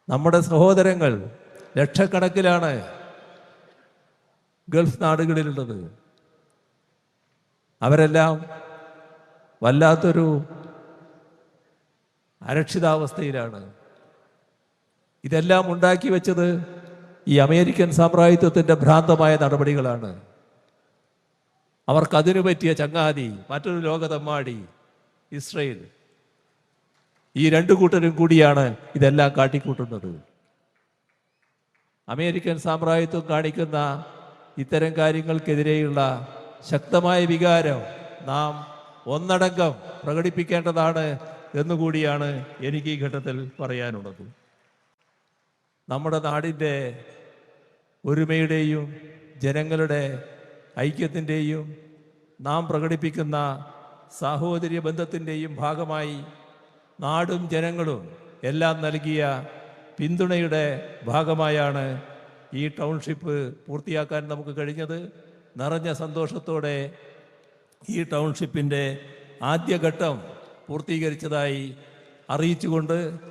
നമ്മുടെ സഹോദരങ്ങൾ ലക്ഷക്കണക്കിലാണ് ഗൾഫ് നാടുകളിലുള്ളത്. അവരെല്ലാം വല്ലാത്തൊരു അരക്ഷിതാവസ്ഥയിലാണ്. ഇതെല്ലാം ഉണ്ടാക്കി വെച്ചത് ഈ അമേരിക്കൻ സാമ്രാജ്യത്വത്തിൻ്റെ ഭ്രാന്തമായ നടപടികളാണ്. അവർക്കതിനു പറ്റിയ ചങ്ങാതി മറ്റൊരു ലോകതെമ്മാടി ഇസ്രയേൽ. ഈ രണ്ടു കൂട്ടരും കൂടിയാണ് ഇതെല്ലാം കാട്ടിക്കൂട്ടുന്നത്. അമേരിക്കൻ സാമ്രാജ്യത്വം കാണിക്കുന്ന ഇത്തരം കാര്യങ്ങൾക്കെതിരെയുള്ള ശക്തമായ വികാരം നാം ഒന്നടങ്കം പ്രകടിപ്പിക്കേണ്ടതാണ് എന്നുകൂടിയാണ് എനിക്ക് ഈ ഘട്ടത്തിൽ പറയാനുള്ളത്. നമ്മുടെ നാടിൻ്റെ ഒരുമയുടെയും ജനങ്ങളുടെ ഐക്യത്തിൻ്റെയും നാം പ്രകടിപ്പിക്കുന്ന സാഹോദര്യ ബന്ധത്തിൻ്റെയും ഭാഗമായി നാടും ജനങ്ങളും എല്ലാം നൽകിയ പിന്തുണയുടെ ഭാഗമായാണ് ഈ ടൗൺഷിപ്പ് പൂർത്തിയാക്കാൻ നമുക്ക് കഴിഞ്ഞത്. നിറഞ്ഞ സന്തോഷത്തോടെ ഈ ടൗൺഷിപ്പിൻ്റെ ആദ്യഘട്ടം പൂർത്തീകരിച്ചതായി അറിയിച്ചുകൊണ്ട്